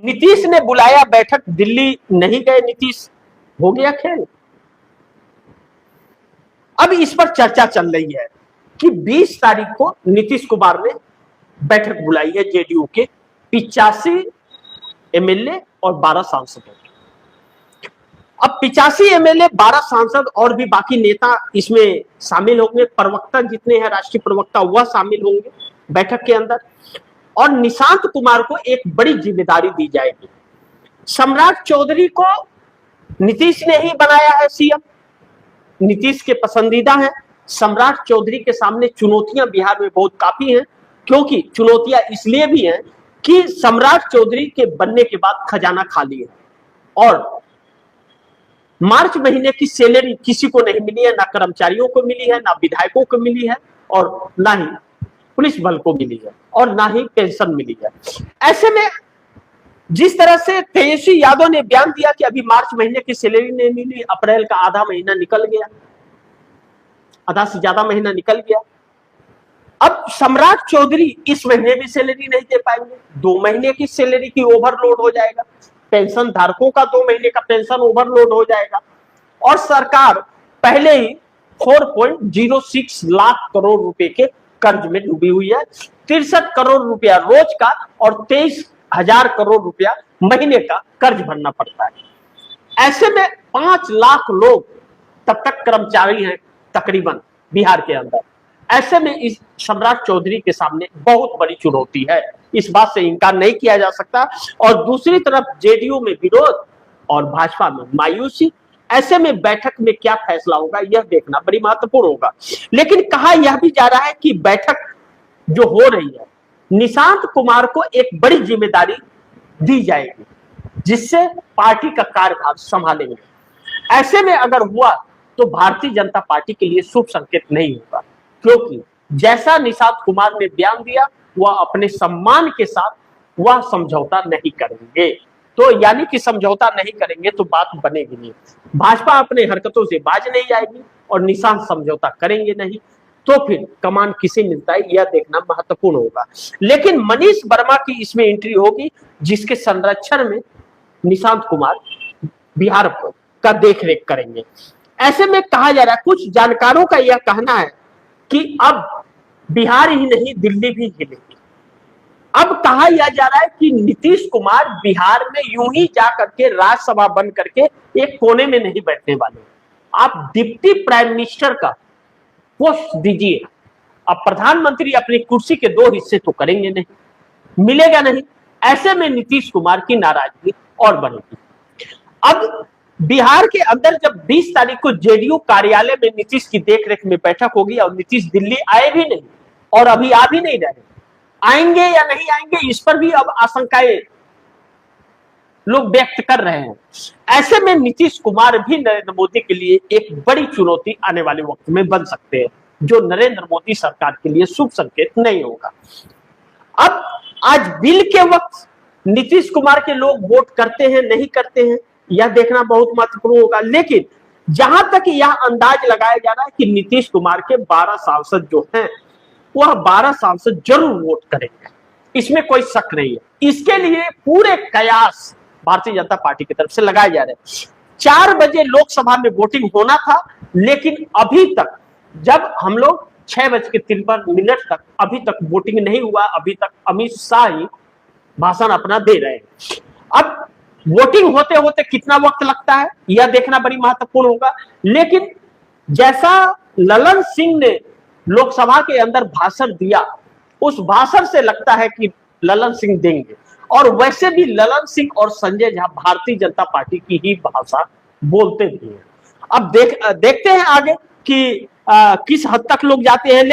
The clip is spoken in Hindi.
नीतीश ने बुलाया बैठक, दिल्ली नहीं गए नीतीश, हो गया खेल। अब इस पर चर्चा चल रही है कि 20 तारीख को नीतीश कुमार ने बैठक बुलाई है जेडीयू के 85 एमएलए और 12 सांसदों की। अब 85 एमएलए, 12 सांसद और भी बाकी नेता इसमें शामिल होंगे, प्रवक्ता जितने हैं राष्ट्रीय प्रवक्ता वह शामिल होंगे बैठक के अंदर। और निशांत कुमार को एक बड़ी जिम्मेदारी दी जाएगी। सम्राट चौधरी को नीतीश ने ही बनाया है सीएम, नीतीश के पसंदीदा हैं। सम्राट चौधरी के सामने चुनौतियां बिहार में बहुत काफी हैं, क्योंकि चुनौतियां इसलिए भी हैं कि सम्राट चौधरी के बनने के बाद खजाना खाली है और मार्च महीने की सैलरी किसी को नहीं मिली है, ना कर्मचारियों को मिली है, ना विधायकों को मिली है और ना ही पुलिस बल को मिली है और ना ही पेंशन मिली है। ऐसे में जिस तरह से तेजस्वी यादव ने बयान दिया कि अभी मार्च महीने की सैलरी नहीं मिली, अप्रैल का आधा महीना निकल गया, आधा से ज्यादा महीना निकल गया। अब सम्राट चौधरी इस महीने भी सैलरी नहीं दे पाएंगे, 2 महीने की सैलरी की ओवरलोड हो जाएगा, पेंशन धारकों का 2 महीने का पेंशन ओवरलोड हो जाएगा और सरकार पहले ही 4.06 लाख करोड़ रुपए के कर्ज में डूबी हुई है। 63 करोड़ रुपया रोज का और 23,000 करोड़ रुपया महीने का कर्ज भरना पड़ता है। ऐसे में 5 लाख लोग तब तक कर्मचारी हैं तकरीबन बिहार के अंदर। ऐसे में इस सम्राट चौधरी के सामने बहुत बड़ी चुनौती है, इस बात से इनकार नहीं किया जा सकता। और दूसरी तरफ जेडीयू में विरोध और भाजपा में मायूसी। ऐसे में बैठक में क्या फैसला होगा यह देखना बड़ी महत्वपूर्ण होगा। लेकिन कहा यह भी जा रहा है कि बैठक जो हो रही है, निशांत कुमार को एक बड़ी जिम्मेदारी दी जाएगी जिससे पार्टी का कार्यभार संभालेंगे। ऐसे में अगर हुआ तो भारतीय जनता पार्टी के लिए शुभ संकेत नहीं होगा, क्योंकि जैसा निशांत कुमार ने बयान दिया वह अपने सम्मान के साथ वह समझौता नहीं करेंगे। तो यानी कि समझौता नहीं करेंगे तो बात बनेगी नहीं, भाजपा अपने हरकतों से बाज नहीं जाएगी और निशांत समझौता करेंगे नहीं, तो फिर कमान किसे मिलता है यह देखना महत्वपूर्ण होगा। लेकिन मनीष वर्मा की इसमें एंट्री होगी, जिसके संरक्षण में निशांत कुमार बिहार का देखरेख करेंगे। ऐसे में कहा जा रहा है, कुछ जानकारों का यह कहना है कि अब बिहार ही नहीं दिल्ली भी हिलेगी। अब कहा यह जा रहा है कि नीतीश कुमार बिहार में यूं ही जा करके राज्यसभा बंद करके एक कोने में नहीं बैठने वाले। आप डिप्टी प्राइम मिनिस्टर का पोस्ट दीजिए, अब प्रधानमंत्री अपनी कुर्सी के 2 हिस्से तो करेंगे नहीं, मिलेगा नहीं। ऐसे में नीतीश कुमार की नाराजगी और बढ़ेगी। अब बिहार के अंदर जब 20 तारीख को जेडीयू कार्यालय में नीतीश की देखरेख में बैठक होगी और नीतीश दिल्ली आए भी नहीं और अभी आ भी नहीं रहे, आएंगे या नहीं आएंगे इस पर भी अब आशंकाएं लोग व्यक्त कर रहे हैं। ऐसे में नीतीश कुमार भी नरेंद्र मोदी के लिए एक बड़ी चुनौती आने वाले वक्त में बन सकते हैं, जो नरेंद्र मोदी सरकार के लिए शुभ संकेत नहीं होगा। अब आज बिल के वक्त नीतीश कुमार के लोग वोट करते हैं नहीं करते हैं यह देखना बहुत महत्वपूर्ण होगा। लेकिन जहां तक यह अंदाज लगाया जा रहा है कि नीतीश कुमार के 12 सांसद जो हैं वह 12 सांसद जरूर वोट करेंगे, इसमें कोई शक नहीं है। इसके लिए पूरे कयास भारतीय जनता पार्टी की तरफ से लगाए जा रहे हैं। 4 बजे लोकसभा में वोटिंग होना था, लेकिन अभी तक जब हम लोग 6:53 तक अभी तक वोटिंग नहीं हुआ। अभी तक अमित शाह ही भाषण अपना दे रहे हैं। अब वोटिंग होते होते कितना वक्त लगता है यह देखना बड़ी महत्वपूर्ण होगा। लेकिन जैसा ललन सिंह ने लोकसभा के अंदर भाषण दिया, उस भाषण से लगता है कि ललन सिंह देंगे। और वैसे भी ललन सिंह और संजय झा भारतीय जनता पार्टी की ही भाषा बोलते भी हैं। अब देखते हैं आगे कि किस हद तक लोग जाते हैं।